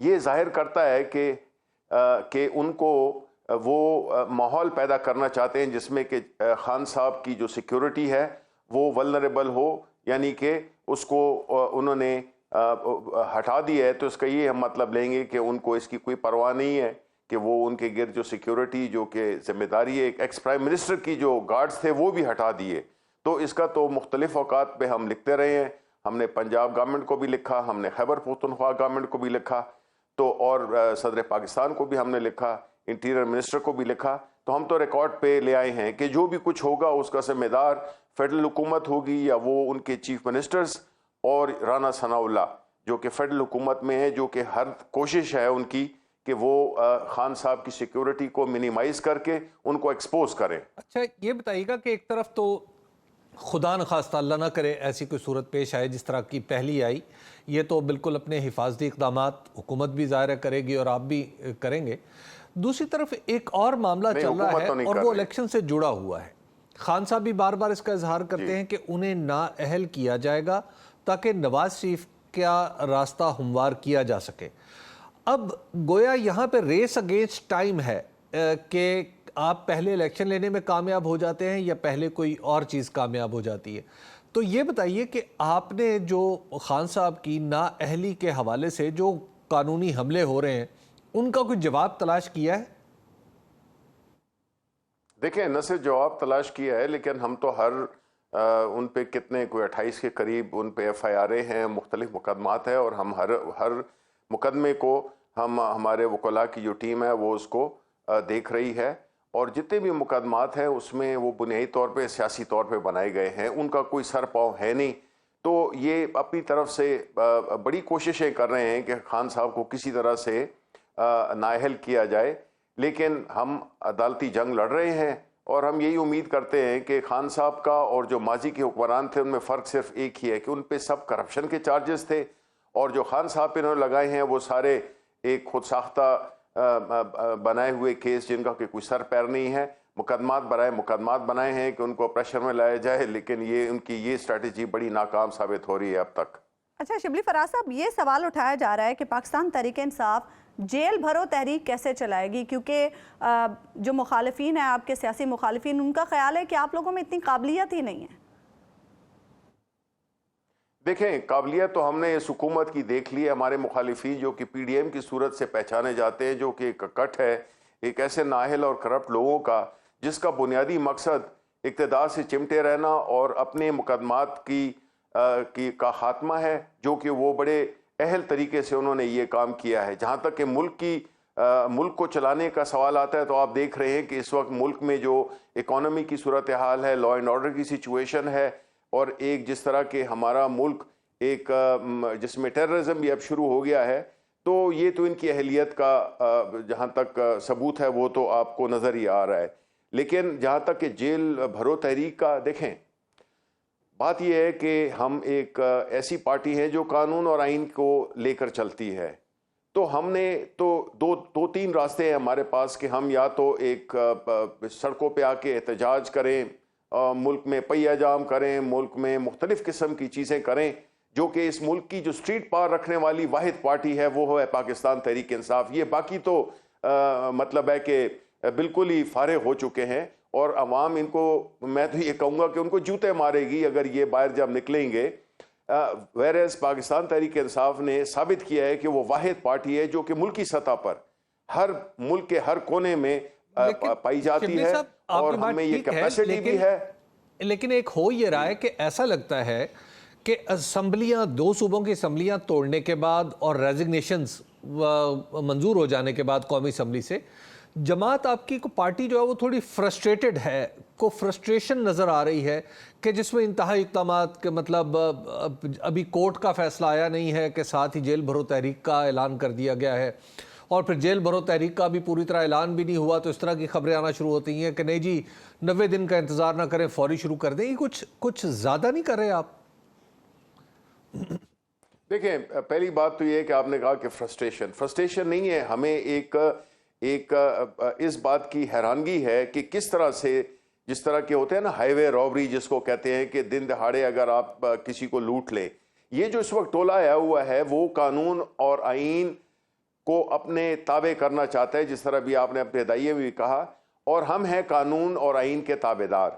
یہ ظاہر کرتا ہے کہ ان کو وہ ماحول پیدا کرنا چاہتے ہیں جس میں کہ خان صاحب کی جو سیکیورٹی ہے وہ ولنریبل ہو، یعنی کہ اس کو انہوں نے ہٹا دیا ہے تو اس کا یہ ہم مطلب لیں گے کہ ان کو اس کی کوئی پرواہ نہیں ہے کہ وہ ان کے گرد جو سیکیورٹی جو کہ ذمہ داری ہے ایکس پرائم منسٹر کی جو گارڈز تھے وہ بھی ہٹا دیے. تو اس کا تو مختلف اوقات پہ ہم لکھتے رہے ہیں، ہم نے پنجاب گورنمنٹ کو بھی لکھا، ہم نے خیبر پختونخوا گورنمنٹ کو بھی لکھا، تو اور صدر پاکستان کو بھی ہم نے لکھا، انٹیریئر منسٹر کو بھی لکھا. تو ہم تو ریکارڈ پہ لے آئے ہیں کہ جو بھی کچھ ہوگا اس کا ذمہ دار فیڈرل حکومت ہوگی یا وہ ان کے چیف منسٹرز اور رانا ثناء اللہ جو کہ فیڈرل حکومت میں ہے، جو کہ ہر کوشش ہے ان کی کہ وہ خان صاحب کی سیکیورٹی کو منیمائز کر کے ان کو ایکسپوز کریں. اچھا یہ بتائیے گا کہ ایک طرف تو خدا نخواستہ اللہ نہ کرے ایسی کوئی صورت پیش آئے جس طرح کی پہلی آئی، یہ تو بالکل اپنے حفاظتی اقدامات حکومت بھی ظاہر کرے گی اور آپ بھی کریں گے. دوسری طرف ایک اور معاملہ چل رہا ہے اور وہ الیکشن سے جڑا ہوا ہے. خان صاحب بھی بار بار اس کا اظہار کرتے ہیں کہ انہیں نااہل کیا جائے گا تاکہ نواز شریف کا راستہ ہموار کیا جا سکے. اب گویا یہاں پہ ریس اگینسٹ ٹائم ہے کہ آپ پہلے الیکشن لینے میں کامیاب ہو جاتے ہیں یا پہلے کوئی اور چیز کامیاب ہو جاتی ہے. تو یہ بتائیے کہ آپ نے جو خان صاحب کی نااہلی کے حوالے سے جو قانونی حملے ہو رہے ہیں ان کا کوئی جواب تلاش کیا ہے؟ دیکھیں، نہ صرف جواب تلاش کیا ہے لیکن ہم تو ان پہ کتنے کوئی 28 کے قریب ان پہ ایف آئی آریں ہیں، مختلف مقدمات ہیں، اور ہم ہر مقدمے کو ہمارے وکلاء کی جو ٹیم ہے وہ اس کو دیکھ رہی ہے، اور جتنے بھی مقدمات ہیں اس میں وہ بنیادی طور پہ سیاسی طور پہ بنائے گئے ہیں، ان کا کوئی سر پاؤں ہے نہیں. تو یہ اپنی طرف سے بڑی کوششیں کر رہے ہیں کہ خان صاحب کو کسی طرح سے نااہل کیا جائے، لیکن ہم عدالتی جنگ لڑ رہے ہیں اور ہم یہی امید کرتے ہیں کہ خان صاحب کا اور جو ماضی کے حکمران تھے ان میں فرق صرف ایک ہی ہے کہ ان پہ سب کرپشن کے چارجز تھے، اور جو خان صاحب پہ انہوں نے لگائے ہیں وہ سارے ایک خود ساختہ بنائے ہوئے کیس جن کا کہ کوئی سر پیر نہیں ہے، مقدمات بنائے ہیں کہ ان کو پریشر میں لایا جائے، لیکن یہ ان کی یہ اسٹریٹجی بڑی ناکام ثابت ہو رہی ہے اب تک. اچھا شبلی فراز صاحب، یہ سوال اٹھایا جا رہا ہے کہ پاکستان تحریک انصاف جیل بھرو تحریک کیسے چلائے گی، کیونکہ جو مخالفین ہیں آپ کے سیاسی مخالفین ان کا خیال ہے کہ آپ لوگوں میں اتنی قابلیت ہی نہیں ہے. دیکھیں، قابلیت تو ہم نے اس حکومت کی دیکھ لی ہے. ہمارے مخالفین جو کہ پی ڈی ایم کی صورت سے پہچانے جاتے ہیں، جو کہ ایک کٹ ہے ایک ایسے نااہل اور کرپٹ لوگوں کا جس کا بنیادی مقصد اقتدار سے چمٹے رہنا اور اپنے مقدمات کا خاتمہ ہے، جو کہ وہ بڑے اہل طریقے سے انہوں نے یہ کام کیا ہے. جہاں تک کہ ملک کو چلانے کا سوال آتا ہے تو آپ دیکھ رہے ہیں کہ اس وقت ملک میں جو اکانومی کی صورتحال ہے، لا اینڈ آرڈر کی سچویشن ہے، اور ایک جس طرح کہ ہمارا ملک ایک جس میں ٹیررزم بھی اب شروع ہو گیا ہے، تو یہ تو ان کی اہلیت کا جہاں تک ثبوت ہے وہ تو آپ کو نظر ہی آ رہا ہے. لیکن جہاں تک کہ جیل بھرو تحریک کا، دیکھیں بات یہ ہے کہ ہم ایک ایسی پارٹی ہے جو قانون اور آئین کو لے کر چلتی ہے. تو ہم نے تو دو تین راستے ہیں ہمارے پاس کہ ہم یا تو ایک سڑکوں پہ آ کے احتجاج کریں، ملک میں پہیہ جام کریں، ملک میں مختلف قسم کی چیزیں کریں، جو کہ اس ملک کی جو اسٹریٹ پار رکھنے والی واحد پارٹی ہے وہ ہے پاکستان تحریک انصاف. یہ باقی تو مطلب ہے کہ بالکل ہی فارغ ہو چکے ہیں، اور عوام ان کو، میں تو یہ کہوں گا کہ ان کو جوتے مارے گی اگر یہ باہر جب نکلیں گے. ویرز پاکستان تحریک انصاف نے ثابت کیا ہے کہ وہ واحد پارٹی ہے جو کہ ملکی سطح پر ہر ملک کے ہر کونے میں پائی جاتی ہے، اور ہمیں یہ کیپیسٹی بھی ہے. لیکن ایک ہو یہ رہا ہے کہ ایسا لگتا ہے کہ اسمبلیاں، دو صوبوں کی اسمبلیاں توڑنے کے بعد اور ریزگنیشنز منظور ہو جانے کے بعد قومی اسمبلی سے، جماعت آپ کی پارٹی جو ہے وہ تھوڑی فرسٹریٹڈ ہے، کو فرسٹریشن نظر آ رہی ہے کہ جس میں انتہائی اقدامات کے مطلب ابھی کورٹ کا فیصلہ آیا نہیں ہے کہ ساتھ ہی جیل بھرو تحریک کا اعلان کر دیا گیا ہے، اور پھر جیل بھرو تحریک کا بھی پوری طرح اعلان بھی نہیں ہوا تو اس طرح کی خبریں آنا شروع ہوتی ہیں کہ نہیں جی 90 دن کا انتظار نہ کریں، فوری شروع کر دیں. یہ کچھ زیادہ نہیں کر رہے آپ؟ دیکھیں، پہلی بات تو یہ ہے کہ آپ نے کہا کہ فرسٹریشن نہیں ہے، ہمیں ایک اس بات کی حیرانگی ہے کہ کس طرح سے، جس طرح کے ہوتے ہیں نا ہائی وے رابری جس کو کہتے ہیں کہ دن دہاڑے اگر آپ کسی کو لوٹ لیں، یہ جو اس وقت ٹولہ آیا ہوا ہے وہ قانون اور آئین کو اپنے تابع کرنا چاہتا ہے، جس طرح بھی آپ نے اپنے ہدایے میں بھی کہا، اور ہم ہیں قانون اور آئین کے تابع دار۔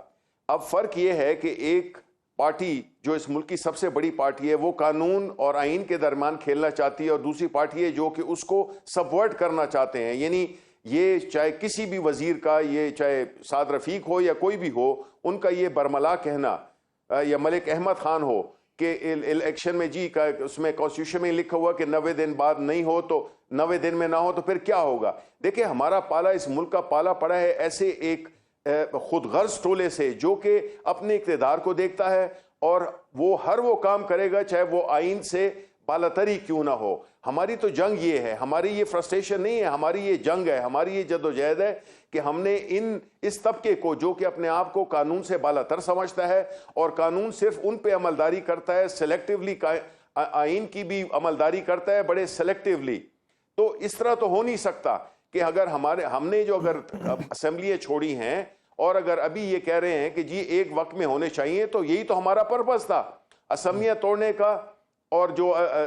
اب فرق یہ ہے کہ ایک پارٹی جو اس ملک کی سب سے بڑی پارٹی ہے وہ قانون اور آئین کے درمیان کھیلنا چاہتی ہے، اور دوسری پارٹی ہے جو کہ اس کو سبورٹ کرنا چاہتے ہیں۔ یعنی یہ چاہے کسی بھی وزیر کا، یہ چاہے سعد رفیق ہو یا کوئی بھی ہو، ان کا یہ برملا کہنا، یا ملک احمد خان ہو کہ الیکشن میں جی اس میں کانسٹیٹیوشن میں لکھا ہوا کہ 90 دن بعد نہیں ہو تو 90 دن میں نہ ہو تو پھر کیا ہوگا۔ دیکھیں ہمارا پالا، اس ملک کا پالا پڑا ہے ایسے ایک خود غرض ٹولے سے جو کہ اپنے اقتدار کو دیکھتا ہے، اور وہ ہر وہ کام کرے گا چاہے وہ آئین سے بالاتری کیوں نہ ہو۔ ہماری تو جنگ یہ ہے، ہماری یہ فرسٹریشن نہیں ہے، ہماری یہ جنگ ہے، ہماری یہ جدوجہد ہے کہ ہم نے اس طبقے کو جو کہ اپنے آپ کو قانون سے بالاتر سمجھتا ہے اور قانون صرف ان پہ عملداری کرتا ہے، سلیکٹیولی آئین کی بھی عملداری کرتا ہے بڑے سلیکٹیولی، تو اس طرح تو ہو نہیں سکتا کہ اگر ہم نے جو اگر اسمبلیاں چھوڑی ہیں اور اگر ابھی یہ کہہ رہے ہیں کہ جی ایک وقت میں ہونے چاہیے، تو یہی تو ہمارا پرپس تھا اسمبلیاں توڑنے کا، اور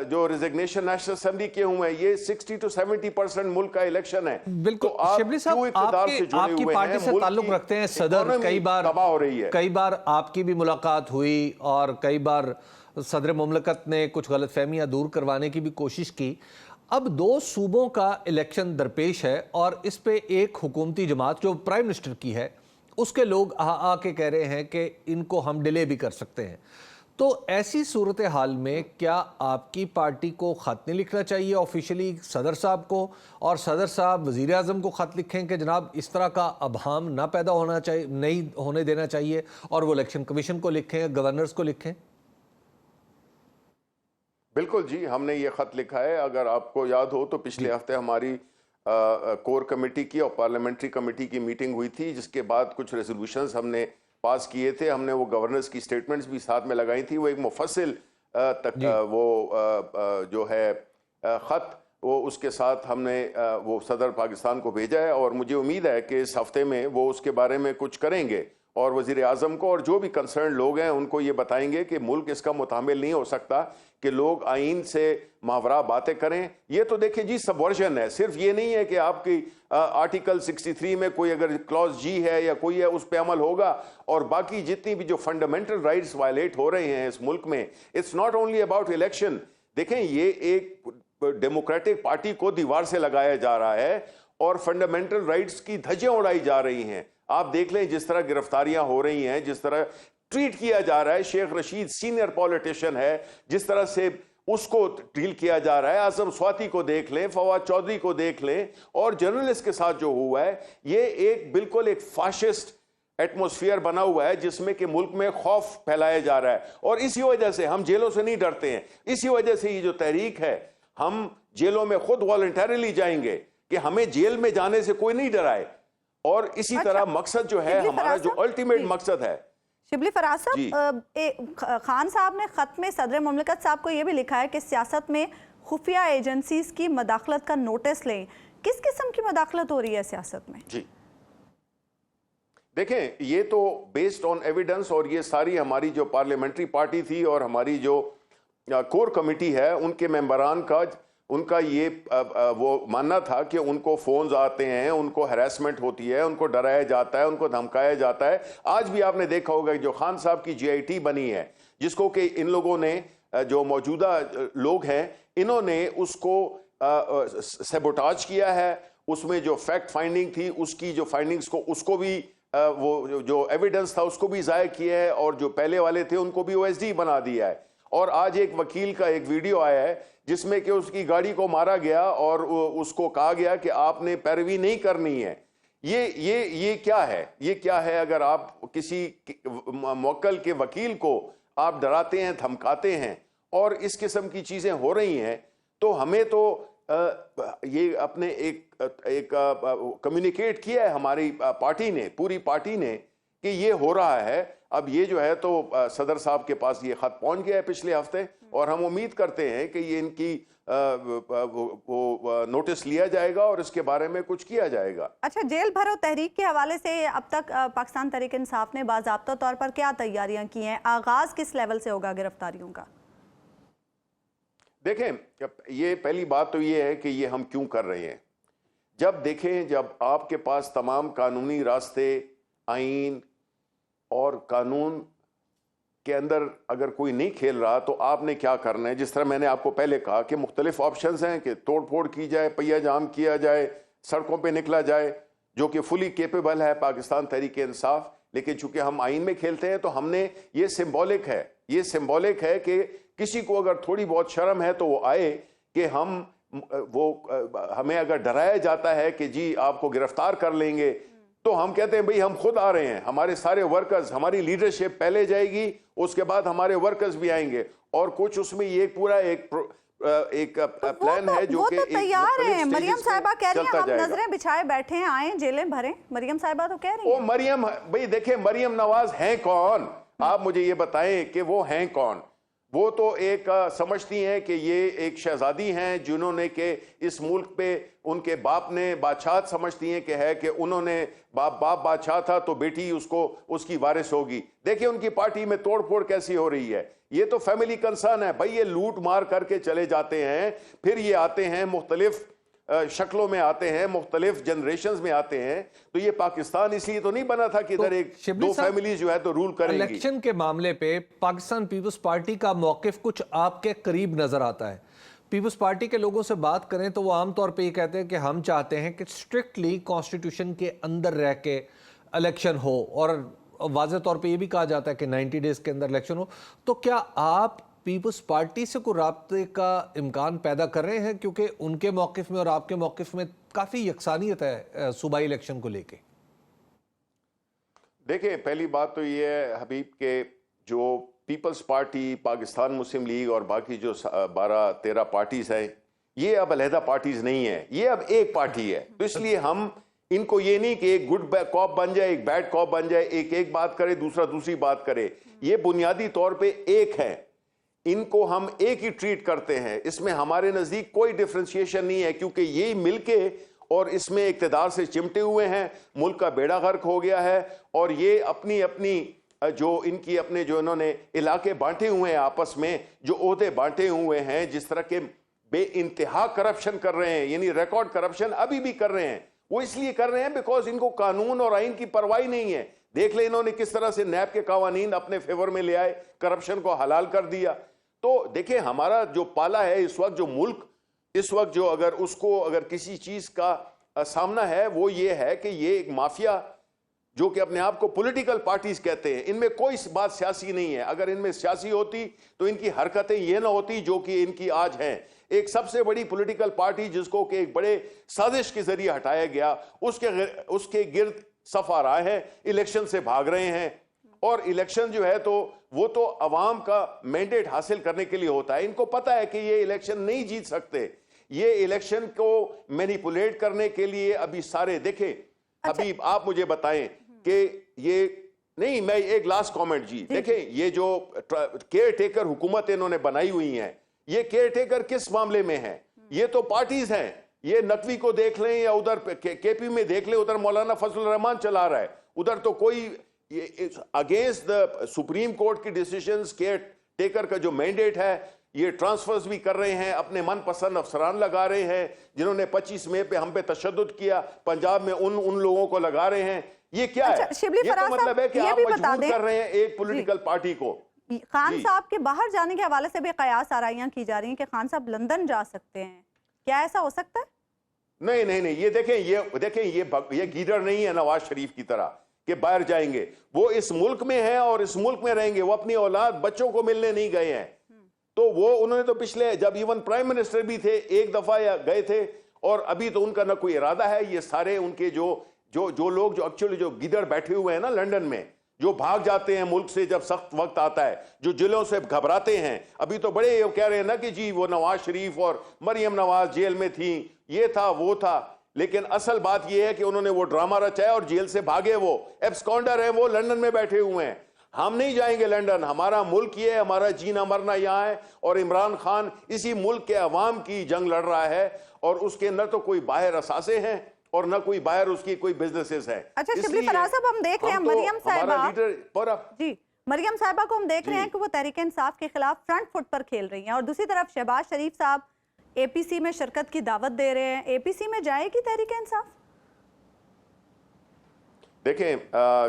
جو ریزگنیشن نیشنل اسمبلی کے ہوئے ہیں، یہ 60 to 70% ملک کا الیکشن ہے۔ بالکل شبلی صاحب، آپ کی پارٹی سے تعلق رکھتے ہیں صدر، کئی بار آپ کی بھی ملاقات ہوئی اور کئی بار صدر مملکت نے کچھ غلط فہمیاں دور کروانے کی بھی کوشش کی۔ اب 2 صوبوں کا الیکشن درپیش ہے اور اس پہ ایک حکومتی جماعت جو پرائم منسٹر کی ہے اس کے لوگ آ کے کہہ رہے ہیں کہ ان کو ہم ڈیلے بھی کر سکتے ہیں۔ تو ایسی صورتحال میں کیا آپ کی پارٹی کو خط نہیں لکھنا چاہیے آفیشلی صدر صاحب کو، اور صدر صاحب وزیر اعظم کو خط لکھیں کہ جناب اس طرح کا ابہام نہ پیدا ہونا چاہیے، نہیں ہونے دینا چاہیے، اور وہ الیکشن کمیشن کو لکھیں، گورنرز کو لکھیں؟ بالکل جی، ہم نے یہ خط لکھا ہے۔ اگر آپ کو یاد ہو تو پچھلے ہفتے ہماری کور کمیٹی کی اور پارلیمنٹری کمیٹی کی میٹنگ ہوئی تھی، جس کے بعد کچھ ریزولوشنز ہم نے پاس کیے تھے۔ ہم نے وہ گورنرز کی سٹیٹمنٹس بھی ساتھ میں لگائی تھی۔ وہ ایک مفصل وہ جو ہے خط، وہ اس کے ساتھ ہم نے وہ صدر پاکستان کو بھیجا ہے، اور مجھے امید ہے کہ اس ہفتے میں وہ اس کے بارے میں کچھ کریں گے، اور وزیر اعظم کو اور جو بھی کنسرن لوگ ہیں ان کو یہ بتائیں گے کہ ملک اس کا متحمل نہیں ہو سکتا کہ لوگ آئین سے ماورا باتیں کریں۔ یہ تو دیکھیں جی سبورژن ہے، صرف یہ نہیں ہے کہ آپ کی آرٹیکل 63 میں کوئی اگر کلوز جی ہے یا کوئی ہے اس پہ عمل ہوگا، اور باقی جتنی بھی جو فنڈامنٹل رائٹس وائلیٹ ہو رہے ہیں اس ملک میں، it's not only about election. دیکھیں یہ ایک ڈیموکریٹک پارٹی کو دیوار سے لگایا جا رہا ہے اور فنڈامنٹل رائٹس کی دھجیاں اڑائی جا رہی ہیں۔ آپ دیکھ لیں جس طرح گرفتاریاں ہو رہی ہیں، جس طرح ٹریٹ کیا جا رہا ہے، شیخ رشید سینئر پولیٹیشین ہے، جس طرح سے اس کو ڈیل کیا جا رہا ہے، اعظم سواتی کو دیکھ لیں، فواد چودھری کو دیکھ لیں، اور جرنلسٹ کے ساتھ جو ہوا ہے، یہ ایک بالکل ایک فاشسٹ ایٹموسفیئر بنا ہوا ہے جس میں کہ ملک میں خوف پھیلایا جا رہا ہے، اور اسی وجہ سے ہم جیلوں سے نہیں ڈرتے ہیں۔ اسی وجہ سے یہ جو تحریک ہے، ہم جیلوں میں خود والنٹریلی جائیں گے کہ ہمیں جیل میں جانے سے کوئی نہیں ڈرائے، اور اسی طرح مقصد جو ہے ہمارا جو الٹیمیٹ مقصد ہے۔ شبلی فراز صاحب، خان صاحب نے خط میں صدر مملکت صاحب کو یہ بھی لکھا ہے کہ سیاست میں خفیہ ایجنسیز کی مداخلت کا نوٹس لیں۔ کس قسم کی مداخلت ہو رہی ہے سیاست میں؟ جی دیکھیں، یہ تو بیسڈ آن ایویڈنس، اور یہ ساری ہماری جو پارلیمنٹری پارٹی تھی اور ہماری جو کور کمیٹی ہے ان کے ممبران کا ان کا یہ وہ ماننا تھا کہ ان کو فونز آتے ہیں، ان کو ہیراسمنٹ ہوتی ہے، ان کو ڈرایا جاتا ہے، ان کو دھمکایا جاتا ہے۔ آج بھی آپ نے دیکھا ہوگا کہ جو خان صاحب کی جی آئی ٹی بنی ہے، جس کو کہ ان لوگوں نے جو موجودہ لوگ ہیں انہوں نے اس کو سیبوٹاج کیا ہے، اس میں جو فیکٹ فائنڈنگ تھی اس کی جو فائنڈنگز کو اس کو بھی وہ جو ایویڈنس تھا اس کو بھی ضائع کیا ہے، اور جو پہلے والے تھے ان کو بھی او ایس ڈی بنا دیا ہے۔ اور آج ایک وکیل کا ایک ویڈیو آیا ہے جس میں کہ اس کی گاڑی کو مارا گیا اور اس کو کہا گیا کہ آپ نے پیروی نہیں کرنی ہے۔ یہ کیا ہے؟ یہ کیا ہے؟ اگر آپ کسی موکل کے وکیل کو آپ ڈراتے ہیں، دھمکاتے ہیں، اور اس قسم کی چیزیں ہو رہی ہیں، تو ہمیں تو یہ اپنے ایک کمیونیکیٹ کیا ہے ہماری پارٹی نے، پوری پارٹی نے، کہ یہ ہو رہا ہے۔ اب یہ جو ہے تو صدر صاحب کے پاس یہ خط پہنچ گیا ہے پچھلے ہفتے، اور ہم امید کرتے ہیں کہ یہ ان کی نوٹس لیا جائے گا اور اس کے بارے میں کچھ کیا جائے گا۔ اچھا، جیل بھرو تحریک کے حوالے سے اب تک پاکستان تحریک انصاف نے باضابطہ طور پر کیا تیاریاں کی ہیں؟ آغاز کس لیول سے ہوگا گرفتاریوں کا؟ دیکھیں یہ پہلی بات تو یہ ہے کہ یہ ہم کیوں کر رہے ہیں. جب دیکھیں جب آپ کے پاس تمام قانونی راستے آئین اور قانون کے اندر اگر کوئی نہیں کھیل رہا تو آپ نے کیا کرنا ہے. جس طرح میں نے آپ کو پہلے کہا کہ مختلف آپشنز ہیں کہ توڑ پھوڑ کی جائے, پہیہ جام کیا جائے, سڑکوں پہ نکلا جائے, جو کہ فلی کیپیبل ہے پاکستان تحریک انصاف. لیکن چونکہ ہم آئین میں کھیلتے ہیں تو ہم نے یہ سمبولک ہے کہ کسی کو اگر تھوڑی بہت شرم ہے تو وہ آئے کہ ہمیں اگر ڈرایا جاتا ہے کہ جی آپ کو گرفتار کر لیں گے تو ہم کہتے ہیں بھئی ہم خود آ رہے ہیں, ہمارے سارے ورکرز, ہماری لیڈرشپ پہلے جائے گی, اس کے بعد ہمارے ورکرز بھی آئیں گے. اور کچھ اس میں یہ پورا ایک پلان ہے جو کہ تیار ہیں. مریم صاحبہ کہہ رہی ہیں ہم نظریں بچھائے بیٹھے ہیں, آئیں جیلیں بھریں. مریم صاحبہ تو کہہ رہی ہیں. مریم بھئی دیکھیں مریم نواز ہیں کون؟ آپ مجھے یہ بتائیں کہ وہ ہیں کون؟ وہ تو ایک سمجھتی ہیں کہ یہ ایک شہزادی ہیں جنہوں نے کہ اس ملک پہ ان کے باپ نے بادشاہت سمجھتی ہیں کہ ہے کہ انہوں نے باپ بادشاہ تھا تو بیٹی اس کی وارث ہوگی. دیکھیں ان کی پارٹی میں توڑ پھوڑ کیسی ہو رہی ہے. یہ تو فیملی کنسرن ہے بھائی. یہ لوٹ مار کر کے چلے جاتے ہیں, پھر یہ آتے ہیں مختلف شکلوں میں آتے ہیں, مختلف جنریشنز میں آتے ہیں. تو یہ پاکستان اس لیے تو نہیں بنا تھا کہ ادھر ایک دو فیملیز جو ہے تو رول کریں گی. الیکشن کے معاملے پہ پاکستان پیپلز پارٹی کا موقف کچھ آپ کے قریب نظر آتا ہے. پیپلز پارٹی کے لوگوں سے بات کریں تو وہ عام طور پہ یہ کہتے ہیں کہ ہم چاہتے ہیں کہ اسٹرکٹلی کانسٹیٹیوشن کے اندر رہ کے الیکشن ہو, اور واضح طور پہ یہ بھی کہا جاتا ہے کہ 90 ڈیز کے اندر الیکشن ہو. تو کیا آپ پیپلز پارٹی سے کوئی رابطے کا امکان پیدا کر رہے ہیں, کیونکہ ان کے موقف میں اور آپ کے موقف میں کافی یکسانیت ہے صوبائی الیکشن کو لے کے؟ دیکھیں پہلی بات تو یہ ہے حبیب کہ جو پیپلز پارٹی, پاکستان مسلم لیگ اور باقی جو 12-13 پارٹیز ہیں یہ اب علیحدہ پارٹیز نہیں ہیں, یہ اب ایک پارٹی ہے. تو اس لیے ہم ان کو یہ نہیں کہ ایک گڈ کاپ بن جائے, ایک بیڈ کاپ بن جائے, ایک بات کرے دوسرا دوسری بات کرے. یہ بنیادی طور پہ ایک ہیں, ان کو ہم ایک ہی ٹریٹ کرتے ہیں. اس میں ہمارے نزدیک کوئی ڈفرینشیشن نہیں ہے, کیونکہ یہ مل کے اور اس میں اقتدار سے چمٹے ہوئے ہیں. ملک کا بیڑا غرق ہو گیا ہے, اور یہ اپنی جو ان کی اپنے جو انہوں نے علاقے بانٹے ہوئے ہیں آپس میں, جو عہدے بانٹے ہوئے ہیں, جس طرح کے بے انتہا کرپشن کر رہے ہیں, یعنی ریکارڈ کرپشن ابھی بھی کر رہے ہیں. وہ اس لیے کر رہے ہیں بیکاز ان کو قانون اور آئین کی پرواہ نہیں ہے. دیکھ لیں انہوں نے کس طرح سے نیب کے قوانین اپنے فیور میں لے آئے, کرپشن کو حلال کر دیا. تو دیکھیں ہمارا جو پالا ہے اس وقت, جو ملک اس وقت جو اگر کسی چیز کا سامنا ہے وہ یہ ہے کہ یہ ایک مافیا جو کہ اپنے آپ کو پولیٹیکل پارٹیز کہتے ہیں, ان میں کوئی بات سیاسی نہیں ہے. اگر ان میں سیاسی ہوتی تو ان کی حرکتیں یہ نہ ہوتی جو کہ ان کی آج ہیں. ایک سب سے بڑی پولیٹیکل پارٹی جس کو کہ ایک بڑے سازش کے ذریعے ہٹایا گیا, اس کے گرد صف آ رہا ہے, الیکشن سے بھاگ رہے ہیں. اور الیکشن جو ہے تو وہ تو عوام کا مینڈیٹ حاصل کرنے کے لیے ہوتا ہے. ان کو پتا ہے کہ یہ الیکشن نہیں جیت سکتے. یہ الیکشن کو مینیپولیٹ کرنے کے لیے ابھی سارے دیکھیں. حبیب آپ مجھے بتائیں کہ یہ نہیں, میں ایک لاسٹ کامنٹ جی, دیکھیں یہ جو کیئر ٹیکر حکومت انہوں نے بنائی ہوئی ہیں, یہ کیئر ٹیکر کس معاملے میں ہیں؟ یہ تو پارٹیز ہیں. یہ نقوی کو دیکھ لیں یا ادھر کے پی میں دیکھ لیں, ادھر مولانا فضل الرحمان چلا رہا ہے, ادھر تو کوئی اگینسٹ دا سپریم کورٹ کی ڈیسیشنز کیئر ٹیکر کا جو مینڈیٹ ہے یہ ٹرانسفرز بھی کر رہے ہیں, اپنے من پسند افسران لگا رہے ہیں جنہوں نے 25 مئی پہ ہم پہ تشدد کیا, پنجاب میں ان لوگوں کو لگا رے ہیں. یہ کیا ہے؟ یہ تو مطلب ہے کہ آپ مجبور کر رہے ہیں ایک پولیٹیکل پارٹی کو. خان صاحب کے باہر جانے کے حوالے سے بھی قیاس آرائیاں کی جا رہی ہیں کہ خان صاحب لندن جا سکتے ہیں, کیا ایسا ہو سکتا ہے؟ نہیں, یہ دیکھیں یہ گیدڑ نہیں ہے نواز شریف کی طرح کہ باہر جائیں گے. وہ اس ملک میں ہیں اور اس ملک میں رہیں گے. وہ اپنی اولاد بچوں کو ملنے نہیں گئے ہیں. تو انہوں نے تو پچھلے جب ایون پرائم منسٹر بھی تھے ایک دفعہ یا گئے تھے, اور ابھی تو ان کا نہ کوئی ارادہ ہے. یہ سارے ان کے جو لوگ جو ایکچولی جو گیدڑ بیٹھے ہوئے ہیں نا لنڈن میں, جو بھاگ جاتے ہیں ملک سے جب سخت وقت آتا ہے, جو جیلوں سے گھبراتے ہیں, ابھی تو بڑے یہ کہہ رہے ہیں نا کہ جی وہ نواز شریف اور مریم نواز جیل میں تھیں, یہ تھا وہ تھا. لیکن اصل بات یہ ہے کہ انہوں نے وہ ڈرامہ رچایا اور جیل سے بھاگے. وہ ایبسکونڈر ہیں, وہ لندن میں بیٹھے ہوئے ہیں. ہم نہیں جائیں گے لندن. ہمارا ملک یہ ہے, ہمارا جینا مرنا یہاں ہے, اور عمران خان اسی ملک کے عوام کی جنگ لڑ رہا ہے, اور اس کے اندر تو کوئی باہر اثاثے ہیں اور نہ کوئی باہر اس کی کوئی بزنسز ہے. اچھا شبلی فراز صاحب, ہم دیکھ رہے ہیں مریم صاحبہ, جی مریم صاحبہ کو ہم دیکھ رہے ہیں کہ وہ تحریک انصاف کے خلاف فرنٹ فٹ پر کھیل رہی ہیں، اور دوسری طرف شہباز شریف صاحب اے پی سی میں شرکت کی دعوت دے رہے ہیں. اے پی سی میں جائے گی تحریک انصاف؟ دیکھیں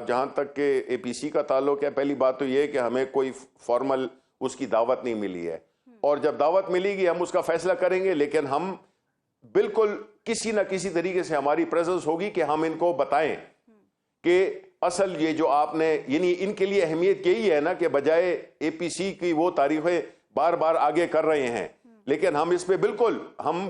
جہاں تک کہ اے پی سی کا تعلق ہے، پہلی بات تو یہ ہے کہ ہمیں کوئی فارمل اس کی دعوت نہیں ملی ہے، اور جب دعوت ملے گی ہم اس کا فیصلہ کریں گے، لیکن ہم بالکل کسی نہ کسی طریقے سے ہماری پریزنس ہوگی کہ ہم ان کو بتائیں کہ اصل یہ جو آپ نے، یعنی ان کے لیے اہمیت یہی ہے نا کہ بجائے اے پی سی کی وہ تعریفیں بار بار آگے کر رہے ہیں، لیکن ہم اس پہ بالکل ہم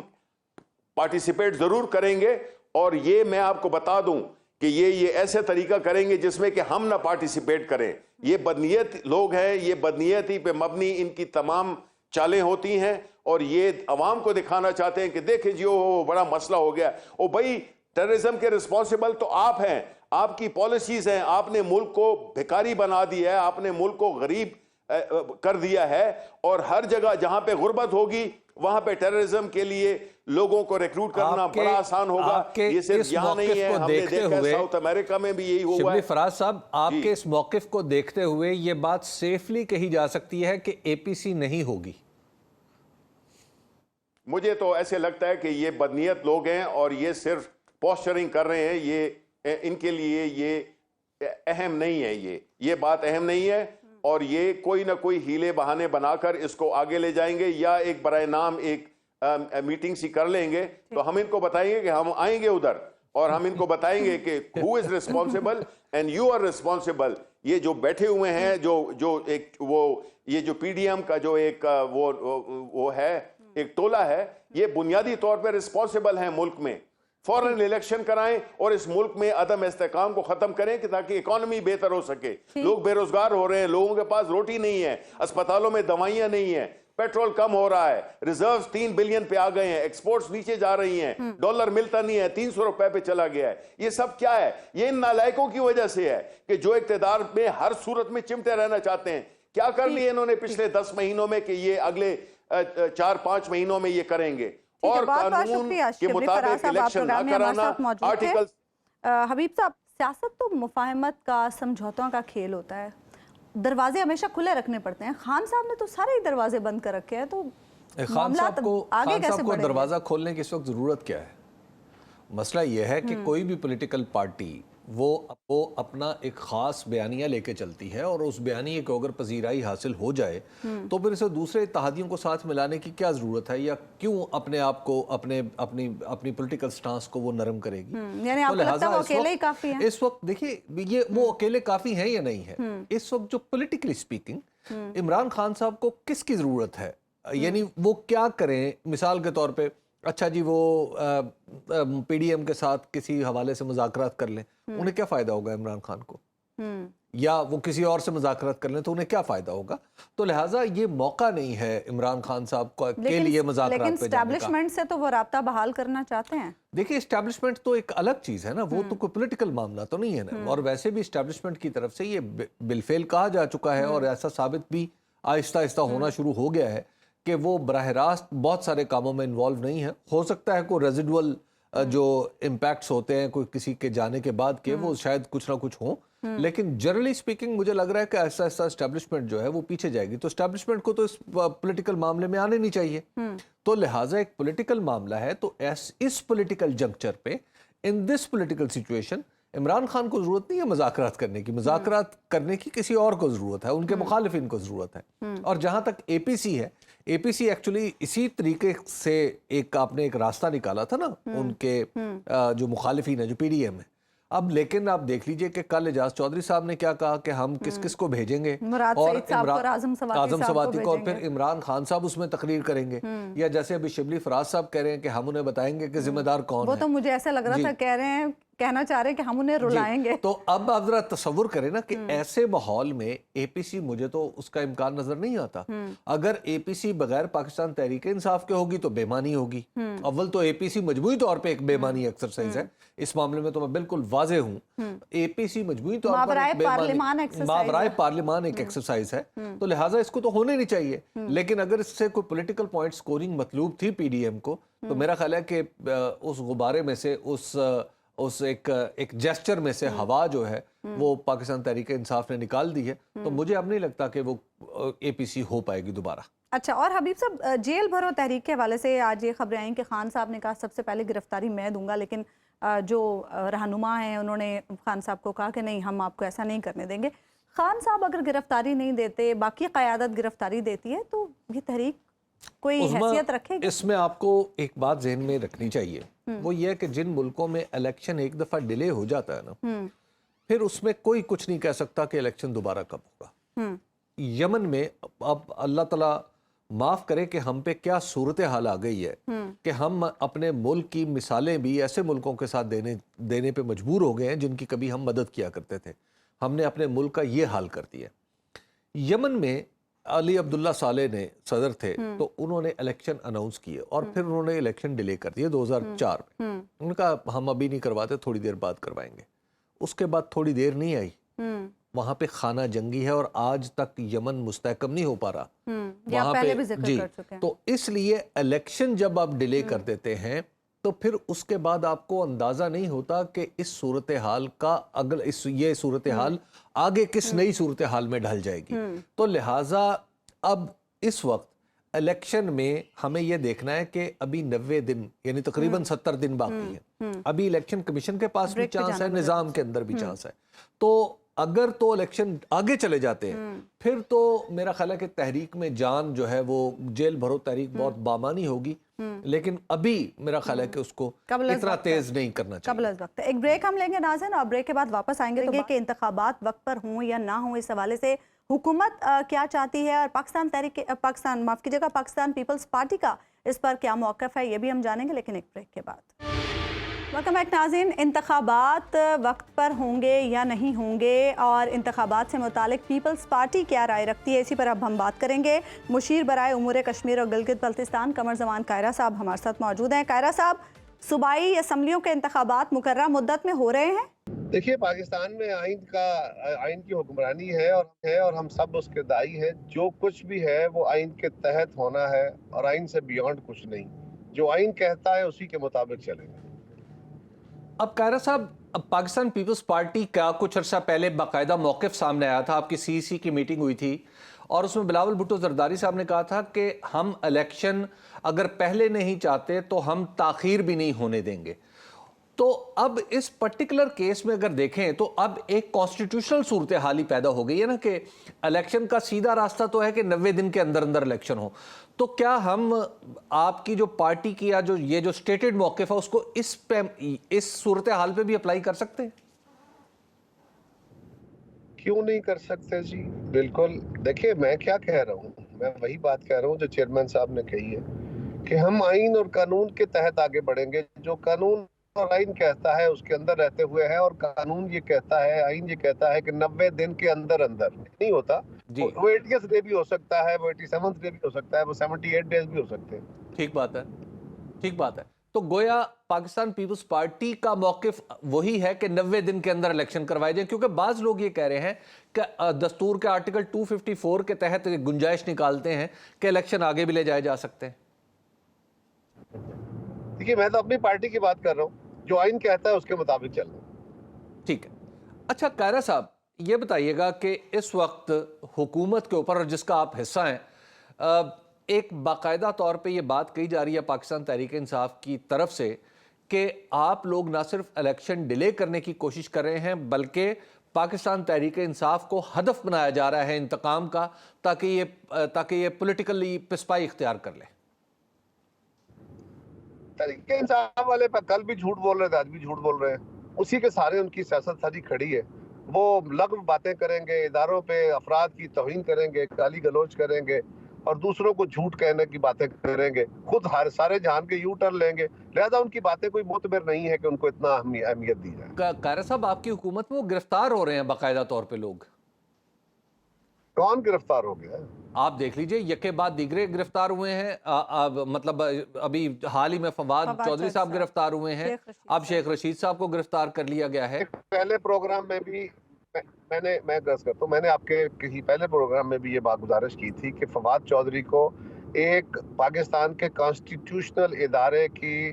پارٹیسپیٹ ضرور کریں گے. اور یہ میں آپ کو بتا دوں کہ یہ ایسے طریقہ کریں گے جس میں کہ ہم نہ پارٹیسپیٹ کریں. یہ بدنیت لوگ ہیں، یہ بدنیتی پہ مبنی ان کی تمام چالیں ہوتی ہیں، اور یہ عوام کو دکھانا چاہتے ہیں کہ دیکھیں جی وہ بڑا مسئلہ ہو گیا. او بھائی ٹیررزم کے رسپانسبل تو آپ ہیں، آپ کی پالیسیز ہیں، آپ نے ملک کو بھکاری بنا دیا ہے، آپ نے ملک کو غریب کر دیا ہے، اور ہر جگہ جہاں پہ غربت ہوگی وہاں پہ ٹیررزم کے لیے لوگوں کو ریکروٹ کرنا بڑا آسان ہوگا. یہ صرف یہاں نہیں ہے، ہم نے دیکھا ہے ساؤتھ امریکہ میں بھی یہی ہوا ہے. شبلی فراز صاحب، آپ کے اس موقف کو دیکھتے ہوئے یہ بات سیفلی کہی جا سکتی ہے کہ اے پی سی نہیں ہوگی؟ مجھے تو ایسے لگتا ہے کہ یہ بدنیت لوگ ہیں اور یہ صرف پوسچرنگ کر رہے ہیں. یہ ان کے لیے یہ اہم نہیں ہے، یہ بات اہم نہیں ہے، اور یہ کوئی نہ کوئی ہیلے بہانے بنا کر اس کو آگے لے جائیں گے، یا ایک برائے نام ایک میٹنگ سی کر لیں گے. تو ہم ان کو بتائیں گے کہ ہم آئیں گے ادھر، اور ہم ان کو بتائیں گے کہ who is responsible and you are responsible. یہ جو بیٹھے ہوئے ہیں، جو ایک وہ یہ جو پی ڈی ایم کا جو ایک وہ ہے، ایک ٹولہ ہے، یہ بنیادی طور پہ رسپانسبل ہیں ملک میں. فوراً الیکشن کرائیں اور اس ملک میں عدم استحکام کو ختم کریں کہ تاکہ اکانومی بہتر ہو سکے. لوگ بے روزگار ہو رہے ہیں، لوگوں کے پاس روٹی نہیں ہے، اسپتالوں میں دوائیاں نہیں ہیں، پیٹرول کم ہو رہا ہے، ریزروز 3 بلین پہ آ گئے ہیں، ایکسپورٹس نیچے جا رہی ہیں، ڈالر ملتا نہیں ہے، 300 روپے پہ چلا گیا ہے. یہ سب کیا ہے؟ یہ ان نالائکوں کی وجہ سے ہے کہ جو اقتدار میں ہر صورت میں چمٹے رہنا چاہتے ہیں. کیا کر لیے انہوں نے پچھلے 10 مہینوں میں کہ یہ اگلے 4-5 مہینوں میں یہ کریں گے؟ اور قانون کے مطابق الیکشن نہ کرانا، آرٹیکل. حبیب صاحب، سیاست تو مفاہمت کا، سمجھوتوں کا کھیل ہوتا ہے، دروازے ہمیشہ کھلے رکھنے پڑتے ہیں. خان صاحب نے تو سارے ہی دروازے بند کر رکھے ہیں، تو خان صاحب کو دروازہ کھولنے کی اس وقت ضرورت کیا ہے؟ مسئلہ یہ ہے کہ کوئی بھی پولیٹیکل پارٹی وہ اپنا ایک خاص بیانیہ لے کے چلتی ہے، اور اس بیانیے کو اگر پذیرائی حاصل ہو جائے تو پھر اسے دوسرے اتحادیوں کو ساتھ ملانے کی کیا ضرورت ہے، یا کیوں اپنے آپ کو اپنی پولیٹیکل سٹانس کو وہ نرم کرے گی؟ یعنی آپ کو لگتا ہے وہ اکیلے ہی کافی ہیں؟ اس وقت دیکھیے یہ وہ اکیلے کافی ہیں یا نہیں ہے. اس وقت جو پولیٹیکلی سپیکنگ عمران خان صاحب کو کس کی ضرورت ہے؟ یعنی وہ کیا کریں؟ مثال کے طور پہ اچھا جی وہ پی ڈی ایم کے ساتھ کسی حوالے سے مذاکرات کر لیں، انہیں کیا فائدہ ہوگا عمران خان کو؟ یا وہ کسی اور سے مذاکرات کر لیں تو انہیں کیا فائدہ ہوگا؟ تو لہٰذا یہ موقع نہیں ہے عمران خان صاحب کے لیے مذاکرات پہ جانے کا. لیکن اسٹیبلشمنٹ سے تو وہ رابطہ بحال کرنا چاہتے ہیں. دیکھیں اسٹیبلشمنٹ تو ایک الگ چیز ہے نا، وہ تو کوئی پولیٹیکل معاملہ تو نہیں ہے نا. اور ویسے بھی اسٹیبلشمنٹ کی طرف سے یہ بالفعل کہا جا چکا ہے، اور ایسا ثابت بھی آہستہ آہستہ ہونا شروع ہو گیا ہے کہ وہ براہ راست بہت سارے کاموں میں انوالو نہیں ہے. ہو سکتا ہے کوئی ریزیڈول جو امپیکٹس ہوتے ہیں کوئی کسی کے جانے کے بعد کے، وہ شاید کچھ نہ کچھ ہوں، لیکن جنرلی سپیکنگ مجھے لگ رہا ہے کہ ایسا ایسا اسٹیبلشمنٹ جو ہے وہ پیچھے جائے گی. تو اسٹیبلشمنٹ کو تو اس پولیٹیکل معاملے میں آنے نہیں چاہیے. تو لہٰذا ایک پولیٹیکل معاملہ ہے، تو اس پولیٹیکل جنکچر پہ، ان this political situation, Imran Khan کو ضرورت نہیں ہے مذاکرات کرنے کی. مذاکرات کرنے کی کسی اور کو ضرورت ہے، ان کے مخالفین کو ضرورت ہے. اور جہاں تک اے پی سی ہے، اے پی سی ایکچولی اسی طریقے سے آپ نے ایک راستہ نکالا تھا نا ان کے جو مخالفین ہیں، جو پی ڈی ایم ہے. اب لیکن آپ دیکھ لیجئے کہ کل اعجاز چودھری صاحب نے کیا کہا کہ ہم کس کو بھیجیں گے، اور اعظم سواتی کو، اور پھر عمران خان صاحب اس میں تقریر کریں گے. یا جیسے ابھی شبلی فراز صاحب کہہ رہے ہیں کہ ہم انہیں بتائیں گے کہ ذمہ دار کون ہے. وہ تو مجھے ایسا لگ رہا تھا کہنا چاہ رہے ہیں کہ ہم انہیں رلائیں گے. تو اب آپ ذرا تصور کریں نا کہ ایسے ماحول میں اے پی سی، مجھے تو اس کا امکان نظر نہیں آتا. اگر اے پی سی بغیر پاکستان تحریک انصاف کے ہوگی تو بے معنی ہوگی. اول تو اے پی سی مجموعی طور پہ ایک بے معنی ایکسرسائز ہے. اس معاملے میں تو میں بالکل واضح ہوں. اے پی سی مجموعی طور پر ماورائے پارلیمان ایک ایکسرسائز ہے، تو لہٰذا اس کو تو ہونے نہیں چاہیے. لیکن اگر اس سے کوئی پولیٹیکل پوائنٹ سکورنگ مطلوب تھی پی ڈی ایم کو، تو میرا خیال ہے کہ اس غبارے میں سے، اس ایک جیسچر میں سے ہوا جو ہے وہ پاکستان تحریک انصاف نے نکال دی ہے، تو مجھے اب نہیں لگتا کہ وہ اے پی سی ہو پائے گی دوبارہ۔ اچھا، اور حبیب صاحب جیل بھرو تحریک کے حوالے سے آج یہ خبریں آئیں کہ خان صاحب نے کہا سب سے پہلے گرفتاری میں دوں گا، لیکن جو رہنما ہیں انہوں نے خان صاحب کو کہا کہ نہیں، ہم آپ کو ایسا نہیں کرنے دیں گے۔ خان صاحب اگر گرفتاری نہیں دیتے، باقی قیادت گرفتاری دیتی ہے، تو یہ تحریک کوئی حیثیت رکھے گی؟ اس میں آپ کو ایک بات ذہن میں رکھنی چاہیے، وہ یہ ہے کہ جن ملکوں میں الیکشن ایک دفعہ ڈیلے ہو جاتا ہے نا، پھر اس میں کوئی کچھ نہیں کہہ سکتا کہ الیکشن دوبارہ کب ہوگا۔ یمن میں اب اللہ تعالیٰ معاف کرے کہ ہم پہ کیا صورتحال آ گئی ہے کہ ہم اپنے ملک کی مثالیں بھی ایسے ملکوں کے ساتھ دینے پہ مجبور ہو گئے ہیں جن کی کبھی ہم مدد کیا کرتے تھے۔ ہم نے اپنے ملک کا یہ حال کر دیا۔ یمن میں علی عبداللہ صالح نے صدر تھے، تو انہوں نے الیکشن اناؤنس کیے اور پھر انہوں نے الیکشن ڈیلے کر دیے 2004 میں۔ انہوں نے کہا ہم ابھی نہیں کرواتے، تھوڑی دیر بعد کروائیں گے۔ اس کے بعد تھوڑی دیر نہیں آئی، وہاں پہ خانہ جنگی ہے اور آج تک یمن مستحکم نہیں ہو پا رہا وہاں پہ۔ جی، تو اس لیے الیکشن جب آپ ڈیلے کر دیتے ہیں تو پھر اس کے بعد آپ کو اندازہ نہیں ہوتا کہ اس صورتحال کا یہ صورتحال آگے کس نئی صورتحال میں ڈھل جائے گی۔ تو لہٰذا اب اس وقت الیکشن میں ہمیں یہ دیکھنا ہے کہ ابھی 90 دن یعنی تقریباً 70 دن باقی ہیں۔ ابھی الیکشن کمیشن کے پاس بھی چانس ہے، نظام کے اندر بھی چانس ہے۔ تو اگر تو الیکشن آگے چلے جاتے ہیں پھر تو میرا خیال ہے کہ تحریک میں جان جو ہے وہ جیل بھرو تحریک بہت بامانی ہوگی، لیکن ابھی میرا خیال ہے کہ اس کو اتنا تیز نہیں کرنا چاہیے۔ قبل از وقت ایک بریک ہم لیں گے ناظرین، اور بریک کے بعد واپس آئیں گے کہ انتخابات وقت پر ہوں یا نہ ہوں، اس حوالے سے حکومت کیا چاہتی ہے اور پاکستان پیپلز پارٹی کا اس پر کیا موقف ہے، یہ بھی ہم جانیں گے، لیکن ایک بریک کے بعد۔ ویلکم بیک ناظرین، انتخابات وقت پر ہوں گے یا نہیں ہوں گے اور انتخابات سے متعلق پیپلز پارٹی کیا رائے رکھتی ہے، اسی پر اب ہم بات کریں گے۔ مشیر برائے امور کشمیر اور گلگت بلتستان قمر زمان کائرہ صاحب ہمارے ساتھ موجود ہیں۔ کائرہ صاحب، صوبائی اسمبلیوں کے انتخابات مقررہ مدت میں ہو رہے ہیں؟ دیکھیے، پاکستان میں آئین کی حکمرانی ہے اور ہم سب اس کے دائی ہیں۔ جو کچھ بھی ہے وہ آئین کے تحت ہونا ہے اور آئین سے بیونڈ کچھ نہیں۔ جو آئین کہتا ہے اسی کے مطابق چلیں گے۔ اب کائرہ صاحب، اب پاکستان پیپلز پارٹی کا کچھ عرصہ پہلے باقاعدہ موقف سامنے آیا تھا، آپ کی سی سی کی میٹنگ ہوئی تھی اور اس میں بلاول بھٹو زرداری صاحب نے کہا تھا کہ ہم الیکشن اگر پہلے نہیں چاہتے تو ہم تاخیر بھی نہیں ہونے دیں گے۔ تو اب اس پرٹیکولر کیس میں اگر دیکھیں تو اب ایک کانسٹیٹیوشنل صورتحال ہی پیدا ہو گئی ہے نا کہ الیکشن کا سیدھا راستہ تو ہے کہ 90 دن کے اندر اندر الیکشن ہو۔ تو کیا ہم آپ کی جو پارٹی کی یا جو یہ جو سٹیٹڈ موقف ہے اس کو اس صورتحال پہ بھی اپلائی کر سکتے ہیں؟ کیوں نہیں کر سکتے جی، بالکل۔ دیکھیے، میں کیا کہہ رہا ہوں، میں وہی بات کہہ رہا ہوں جو چیئرمین صاحب نے کہی ہے کہ ہم آئین اور قانون کے تحت آگے بڑھیں گے۔ جو قانون اور آئین کہتا ہے اس کے اندر رہتے ہوئے ہے، اور قانون یہ کہتا ہے، آئین یہ کہتا ہے کہ 90 دن کے اندر اندر نہیں ہوتا۔ وہ 80th ڈے بھی ہو سکتا ہے، وہ 87th ڈے بھی ہو سکتا ہے، وہ 78 ڈیز بھی ہو سکتے ہیں۔ ٹھیک بات ہے، ٹھیک بات ہے۔ تو گویا پاکستان پیپلز پارٹی کا موقف وہی ہے کہ 90 دن کے اندر الیکشن کروائے جائیں، کیونکہ بعض لوگ یہ کہہ رہے ہیں کہ دستور کے آرٹیکل 254 کے تحت گنجائش نکالتے ہیں کہ الیکشن آگے بھی لے جائے جا سکتے ہیں۔ دیکھیے، میں تو اپنی پارٹی کی بات کر رہا ہوں، جو آئین کہتا ہے اس کے مطابق چل رہا ہوں۔ ٹھیک ہے۔ اچھا کائرہ صاحب، یہ بتائیے گا کہ اس وقت حکومت کے اوپر، اور جس کا آپ حصہ ہیں، ایک باقاعدہ طور پہ یہ بات کہی جا رہی ہے پاکستان تحریک انصاف کی طرف سے کہ آپ لوگ نہ صرف الیکشن ڈیلے کرنے کی کوشش کر رہے ہیں بلکہ پاکستان تحریک انصاف کو ہدف بنایا جا رہا ہے انتقام کا، تاکہ یہ پولیٹیکلی پسپائی اختیار کر لے۔ تحریک انصاف والے پہ کل بھی جھوٹ بول رہے تھے، آج بھی جھوٹ بول رہے ہیں۔ اسی کے سارے ان کی سیاست ساری کھڑی ہے۔ وہ لغو باتیں کریں گے، اداروں پہ افراد کی توہین کریں گے، گالی گلوچ کریں گے اور دوسروں کو جھوٹ کہنے کی باتیں کریں گے، خود سارے جہان کے یو ٹرن لیں گے۔ لہذا ان کی باتیں کوئی معتبر نہیں ہے کہ ان کو اتنا اہمیت دی جائے۔ کائرہ صاحب، آپ کی حکومت میں وہ گرفتار ہو رہے ہیں باقاعدہ طور پہ لوگ۔ کون گرفتار ہو گیا ہے؟ آپ دیکھ لیجئے، یکے بعد دیگرے گرفتار ہوئے ہیں۔ مطلب ابھی حال ہی میں فواد چودھری صاحب گرفتار ہوئے ہیں، اب شیخ رشید صاحب کو گرفتار کر لیا گیا ہے۔ پہلے پروگرام میں بھی میں نے آپ کے کسی پہلے پروگرام میں بھی یہ بات گزارش کی تھی کہ فواد چودھری کو ایک پاکستان کے کانسٹیٹیوشنل ادارے کی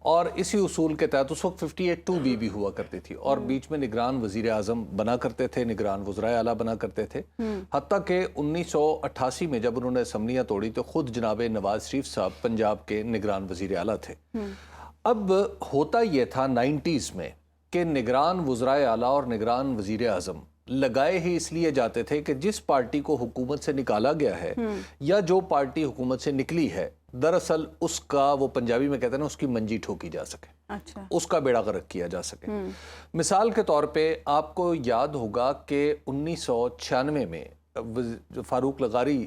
اور اسی اصول کے تحت اس وقت 58(2) بھی ہوا کرتی تھی اور بیچ میں نگران وزیر اعظم بنا کرتے تھے, نگران وزرائے اعلیٰ بنا کرتے تھے, حتیٰ کہ 1988 میں جب انہوں نے اسمبلیاں توڑی تو خود جناب نواز شریف صاحب پنجاب کے نگران وزیر اعلیٰ تھے. اب ہوتا یہ تھا 90s میں کہ نگران وزرائے اعلیٰ اور نگران وزیر اعظم لگائے ہی اس لیے جاتے تھے کہ جس پارٹی کو حکومت سے نکالا گیا ہے یا جو پارٹی حکومت سے نکلی ہے, دراصل اس کا, وہ پنجابی میں کہتے ہیں نا, اس کی منجی ٹھوکی جا سکے, اس کا بیڑا غرق کیا جا سکے. مثال کے طور پہ آپ کو یاد ہوگا کہ 1996 میں فاروق لغاری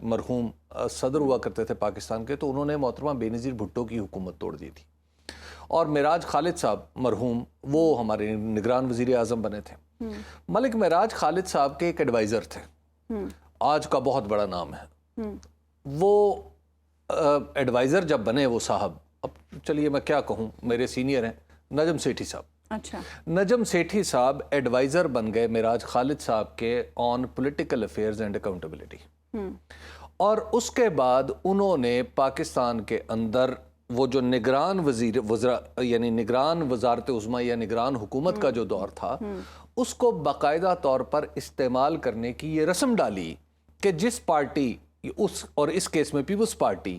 مرحوم صدر ہوا کرتے تھے پاکستان کے, تو انہوں نے محترمہ بے نظیر بھٹو کی حکومت توڑ دی تھی اور معراج خالد صاحب مرحوم وہ ہمارے نگران وزیر اعظم بنے تھے. ملک معراج خالد صاحب کے ایک ایڈوائزر تھے, آج کا بہت بڑا نام ہے, وہ ایڈوائزر جب بنے وہ صاحب, اب چلیے میں کیا کہوں, میرے سینئر ہیں, نجم سیٹھی صاحب. اچھا, نجم سیٹھی صاحب ایڈوائزر بن گئے معراج خالد صاحب کے on political affairs and accountability, اور اس کے بعد انہوں نے پاکستان کے اندر وہ جو نگران یعنی نگران وزارت عظمیٰ یا نگران حکومت کا جو دور تھا, اس کو باقاعدہ طور پر استعمال کرنے کی یہ رسم ڈالی کہ جس پارٹی, اس اور اس کیس میں پیپلز پارٹی,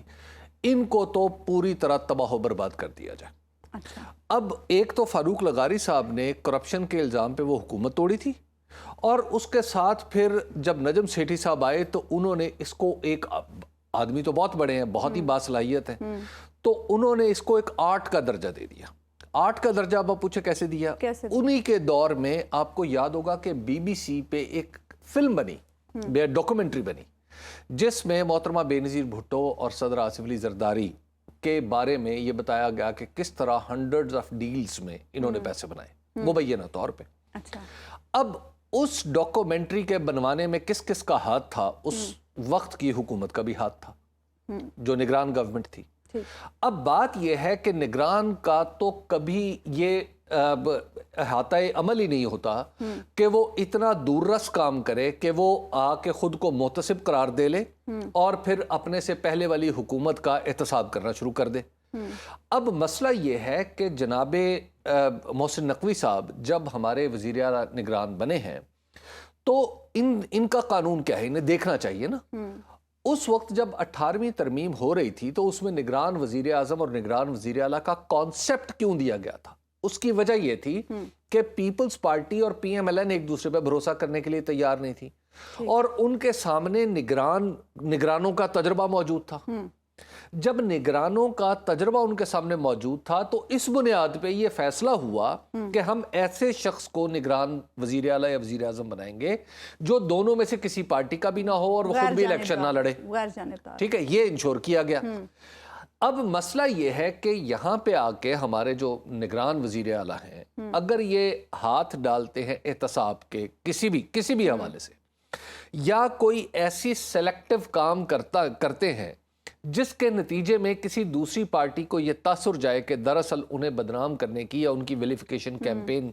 ان کو تو پوری طرح تباہ و برباد کر دیا جائے. اچھا, اب ایک تو فاروق لغاری صاحب نے کرپشن کے الزام پہ وہ حکومت توڑی تھی, اور اس کے ساتھ پھر جب نجم سیٹھی صاحب آئے تو انہوں نے اس کو, ایک آدمی تو بہت بڑے ہیں, بہت ہی باصلاحیت ہیں, تو انہوں نے اس کو ایک آرٹ کا درجہ دے دیا. آرٹ کا درجہ آپ پوچھے کیسے دیا؟ انہی کے دور میں آپ کو یاد ہوگا کہ بی بی سی پہ ایک فلم بنی, ڈاکومنٹری بنی, جس میں محترمہ بے نظیر بھٹو اور صدر آصف علی زرداری کے بارے میں یہ بتایا گیا کہ کس طرح ہنڈرڈز آف ڈیلز میں انہوں نے پیسے بنائے, مبینہ طور پہ. اب اس ڈاکومنٹری کے بنوانے میں کس کس کا ہاتھ تھا؟ اس وقت کی حکومت کا بھی ہاتھ تھا جو نگران گورنمنٹ تھی. اب بات یہ ہے کہ نگران کا تو کبھی یہ احاطہ عمل ہی نہیں ہوتا کہ وہ اتنا دور رس کام کرے کہ وہ آ کے خود کو محتسب قرار دے لے اور پھر اپنے سے پہلے والی حکومت کا احتساب کرنا شروع کر دے. اب مسئلہ یہ ہے کہ جناب محسن نقوی صاحب جب ہمارے وزیر اعلیٰ نگران بنے ہیں تو ان کا قانون کیا ہے, انہیں دیکھنا چاہیے نا. اس وقت جب 18ویں ترمیم ہو رہی تھی تو اس میں نگران وزیر اعظم اور نگران وزیر اعلیٰ کا کانسیپٹ کیوں دیا گیا تھا؟ اس کی وجہ یہ تھی کہ پیپلز پارٹی اور پی ایم ایل این ایک دوسرے پہ بھروسہ کرنے کے لیے تیار نہیں تھی, اور ان کے سامنے نگرانوں کا تجربہ موجود تھا. جب نگرانوں کا تجربہ ان کے سامنے موجود تھا تو اس بنیاد پہ یہ فیصلہ ہوا کہ ہم ایسے شخص کو نگران وزیر اعلیٰ یا وزیر اعظم بنائیں گے جو دونوں میں سے کسی پارٹی کا بھی نہ ہو اور وہ خود بھی الیکشن نہ لڑے. ٹھیک ہے, یہ انشور کیا گیا. اب مسئلہ یہ ہے کہ یہاں پہ آ کے ہمارے جو نگران وزیر اعلیٰ ہیں, اگر یہ ہاتھ ڈالتے ہیں احتساب کے کسی بھی حوالے سے, یا کوئی ایسی سلیکٹو کام کرتے ہیں جس کے نتیجے میں کسی دوسری پارٹی کو یہ تاثر جائے کہ دراصل انہیں بدنام کرنے کی یا ان کی ویلیفیکیشن کیمپین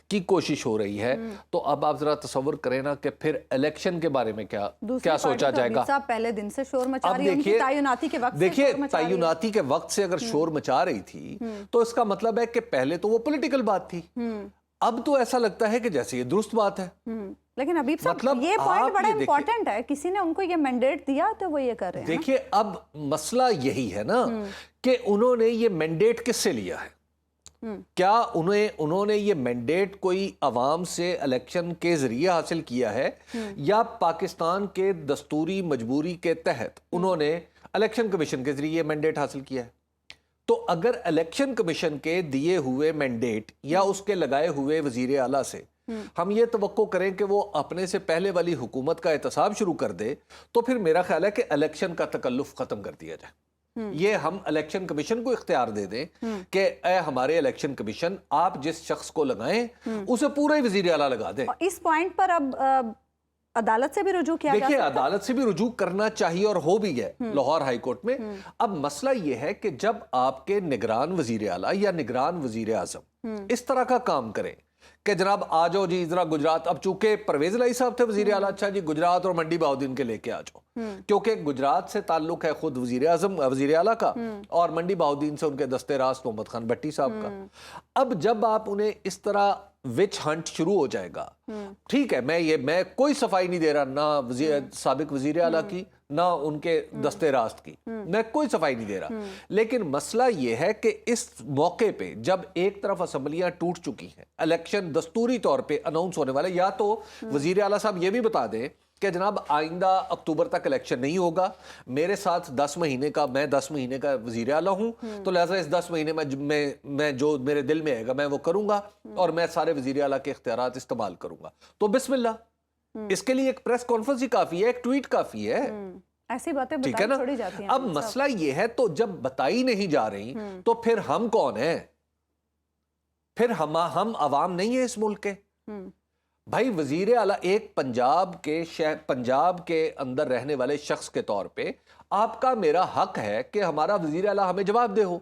کی کوشش ہو رہی ہے, تو اب آپ ذرا تصور کریں نا کہ پھر الیکشن کے بارے میں کیا سوچا جائے گا. پہلے دن سے شور مچا رہی ہے, ان کی تعیناتی کے وقت سے دیکھیے, تعیناتی کے وقت سے اگر شور مچا رہی تھی تو اس کا مطلب ہے کہ پہلے تو وہ پولیٹیکل بات تھی, اب تو ایسا لگتا ہے کہ جیسے یہ درست بات ہے. لیکن حبیب صاحب یہ پوائنٹ بڑا امپورٹنٹ ہے, کسی نے ان کو یہ مینڈیٹ دیا تو وہ یہ کر رہے ہیں. دیکھیے اب مسئلہ یہی ہے نا کہ انہوں نے یہ مینڈیٹ کس سے لیا ہے؟ کیا انہوں نے یہ مینڈیٹ کوئی عوام سے الیکشن کے ذریعے حاصل کیا ہے, یا پاکستان کے دستوری مجبوری کے تحت انہوں نے الیکشن کمیشن کے ذریعے یہ مینڈیٹ حاصل کیا ہے؟ تو اگر الیکشن کمیشن کے دیے ہوئے مینڈیٹ یا اس کے لگائے ہوئے وزیر اعلیٰ سے ہم یہ توقع کریں کہ وہ اپنے سے پہلے والی حکومت کا احتساب شروع کر دے, تو پھر میرا خیال ہے کہ الیکشن کا تکلف ختم کر دیا جائے. یہ ہم الیکشن کمیشن کو اختیار دے دیں کہ اے ہمارے الیکشن کمیشن, آپ جس شخص کو لگائیں اسے پورا ہی وزیر اعلیٰ لگا دیں. اس پوائنٹ پر اب عدالت سے بھی رجوع کیا دیکھیے, عدالت سے بھی رجوع کرنا چاہیے اور ہو بھی ہے لاہور ہائی کورٹ میں. اب مسئلہ یہ ہے کہ جب آپ کے نگران وزیر اعلیٰ یا نگران وزیر اعظم اس طرح کا کام کریں کہ جناب آ جاؤ جی ذرا گجرات، اب چونکہ پرویز الہی صاحب تھے وزیر اعلیٰ، اچھا جی گجرات اور منڈی بہاؤدین کے لے کے آ جاؤ، کیونکہ گجرات سے تعلق ہے خود وزیر اعظم وزیر اعلیٰ کا، اور منڈی بہاؤدین سے ان کے دستے راست محمد خان بھٹی صاحب کا۔ اب جب آپ انہیں اس طرح وچ ہنٹ شروع ہو جائے گا، ٹھیک ہے میں کوئی صفائی نہیں دے رہا نہ سابق وزیر اعلیٰ کی نہ ان کے دستے راست کی، میں کوئی صفائی نہیں دے رہا، لیکن مسئلہ یہ ہے کہ اس موقع پہ جب ایک طرف اسمبلیاں ٹوٹ چکی ہیں، الیکشن دستوری طور پہ اناؤنس ہونے والے، یا تو وزیر اعلیٰ صاحب یہ بھی بتا دیں کہ جناب آئندہ اکتوبر تک الیکشن نہیں ہوگا، میرے ساتھ 10 مہینے کا، میں 10 مہینے کا وزیر اعلیٰ ہوں، تو لہٰذا اس 10 مہینے میں جو میرے دل میں آئے گا میں وہ کروں گا، اور میں سارے وزیر اعلیٰ کے اختیارات استعمال کروں گا، تو بسم اللہ، اس کے لیے ایک پریس کانفرنس ہی کافی ہے، ایک ٹویٹ کافی ہے، ایسی باتیں ٹھیک ہے نا؟ چھوڑی جاتی ہیں۔ اب مسئلہ یہ ہے تو جب بتائی نہیں جا رہی تو پھر ہم کون ہیں؟ پھر ہم عوام نہیں ہیں اس ملک کے؟ بھائی وزیر اعلیٰ ایک پنجاب کے اندر رہنے والے شخص کے طور پہ آپ کا میرا حق ہے کہ ہمارا وزیر اعلیٰ ہمیں جواب دے ہو،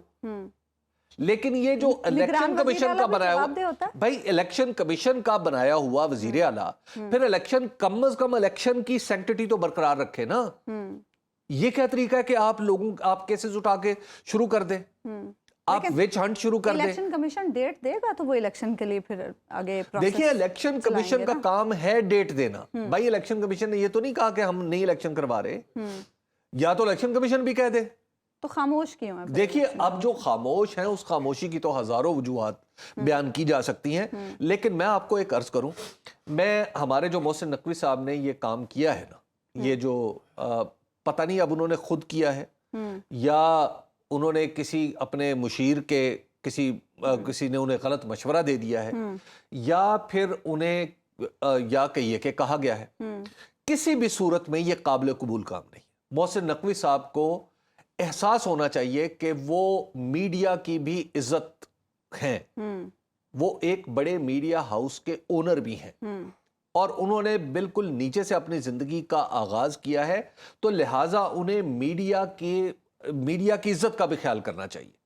لیکن یہ جو الیکشن کمیشن کا بنایا ہوا، بھائی الیکشن کمیشن کا بنایا ہوا وزیر اعلیٰ پھر الیکشن کم از کم الیکشن کی سینکٹیٹی تو برقرار رکھے نا۔ یہ کیا طریقہ ہے کہ آپ کیسز اٹھا کے شروع کر دیں، آپ وچ ہنٹ شروع کر دیں؟ الیکشن کمیشن ڈیٹ دے گا تو وہ الیکشن کے لیے پھر آگے دیکھیے الیکشن کمیشن کا کام ہے ڈیٹ دینا، بھائی الیکشن کمیشن نے یہ تو نہیں کہا کہ ہم نہیں الیکشن کروا رہے، یا تو الیکشن کمیشن بھی کہہ دے، تو خاموش کیوں ہے؟ دیکھیے اب جو خاموش ہیں اس خاموشی کی تو ہزاروں وجوہات بیان کی جا سکتی ہیں، لیکن میں آپ کو ایک عرض کروں، میں ہمارے جو محسن نقوی صاحب نے یہ کام کیا ہے نا، یہ جو پتہ نہیں اب انہوں نے خود کیا ہے یا انہوں نے کسی اپنے مشیر کے کسی نے انہیں غلط مشورہ دے دیا ہے، یا پھر انہیں یا کہیے کہ کہا گیا ہے، کسی بھی صورت میں یہ قابل قبول کام نہیں۔ محسن نقوی صاحب کو احساس ہونا چاہیے کہ وہ میڈیا کی بھی عزت ہیں، وہ ایک بڑے میڈیا ہاؤس کے اونر بھی ہیں، اور انہوں نے بالکل نیچے سے اپنی زندگی کا آغاز کیا ہے، تو لہٰذا انہیں میڈیا کی عزت کا بھی خیال کرنا چاہیے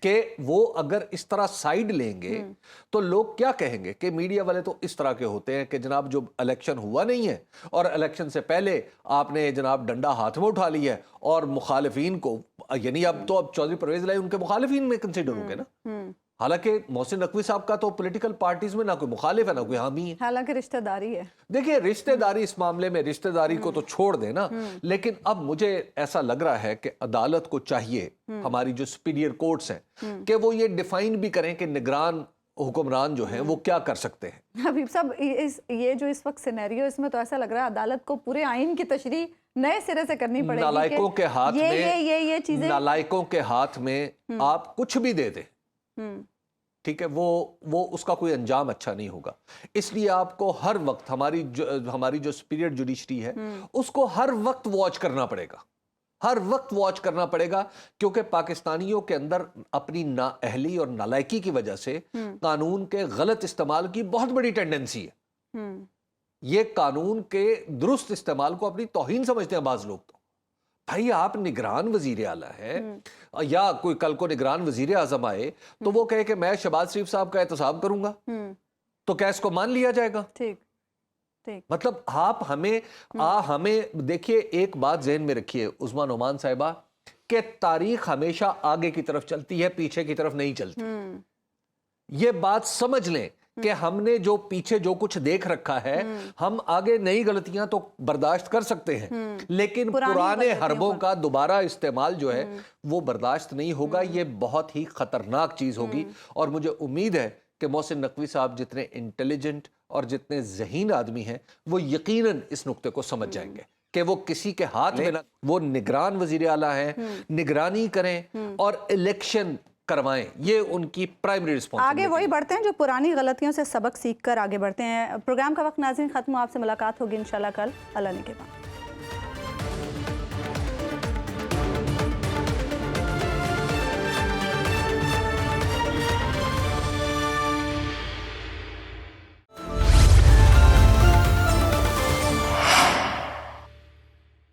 کہ وہ اگر اس طرح سائیڈ لیں گے تو لوگ کیا کہیں گے کہ میڈیا والے تو اس طرح کے ہوتے ہیں کہ جناب جو الیکشن ہوا نہیں ہے اور الیکشن سے پہلے آپ نے جناب ڈنڈا ہاتھ میں اٹھا لیا ہے اور مخالفین کو، یعنی اب چودھری پرویز الہی ان کے مخالفین میں کنسیڈر ہوں گے نا، حالانکہ محسن نقوی صاحب کا تو پولیٹیکل پارٹیز میں نہ کوئی مخالف ہے نہ کوئی حامی ہے، حالانکہ رشتہ داری ہے۔ دیکھیے رشتہ داری اس معاملے میں رشتہ داری کو تو چھوڑ دیں نا، لیکن اب مجھے ایسا لگ رہا ہے کہ عدالت کو چاہیے، ہماری جو سپیریئر کورٹس ہیں، کہ وہ یہ ڈیفائن بھی کریں کہ نگران حکمران جو ہیں وہ کیا کر سکتے ہیں۔ حبیب صاحب یہ جو اس وقت سینیریو، اس میں تو ایسا لگ رہا ہے عدالت کو پورے آئین کی تشریح نئے سرے سے کرنی پڑے گی، نالائکوں کے ہاتھ میں یہ چیزیں، نالائکوں کے ہاتھ میں آپ کچھ بھی دے دیں، ٹھیک ہے، وہ اس کا کوئی انجام اچھا نہیں ہوگا۔ اس لیے آپ کو ہر وقت ہماری جو سپیریئر جوڈیشری ہے اس کو ہر وقت واچ کرنا پڑے گا، ہر وقت واچ کرنا پڑے گا، کیونکہ پاکستانیوں کے اندر اپنی نااہلی اور نالائکی کی وجہ سے قانون کے غلط استعمال کی بہت بڑی ٹینڈنسی ہے۔ یہ قانون کے درست استعمال کو اپنی توہین سمجھتے ہیں بعض لوگ، تو بھائی آپ نگران وزیر اعلیٰ ہے، یا کوئی کل کو نگران وزیر اعظم آئے تو وہ کہے کہ میں شہباز شریف صاحب کا احتساب کروں گا، تو کیا اس کو مان لیا جائے گا؟ مطلب آپ ہمیں دیکھیے ایک بات ذہن میں رکھیے عظمیٰ نعمان صاحبہ، کہ تاریخ ہمیشہ آگے کی طرف چلتی ہے، پیچھے کی طرف نہیں چلتی۔ یہ بات سمجھ لیں کہ ہم نے جو پیچھے جو کچھ دیکھ رکھا ہے، ہم آگے نئی غلطیاں تو برداشت کر سکتے ہیں، لیکن پرانے حربوں کا دوبارہ استعمال جو ہے وہ برداشت نہیں ہوگا، یہ بہت ہی خطرناک چیز ہوگی۔ اور مجھے امید ہے کہ محسن نقوی صاحب جتنے انٹیلیجنٹ اور جتنے ذہین آدمی ہیں وہ یقیناً اس نقطے کو سمجھ جائیں گے کہ وہ کسی کے ہاتھ میں نہ، وہ نگران وزیر اعلیٰ ہیں، نگرانی کریں اور الیکشن کروائیں، یہ ان کی پرائمری رسپانسبلٹی۔ آگے وہی بڑھتے ہیں جو پرانی غلطیوں سے سبق سیکھ کر آگے بڑھتے ہیں۔ پروگرام کا وقت ناظرین ختم ہوا، آپ سے ملاقات ہوگی انشاءاللہ کل، اللہ نے کے بعد۔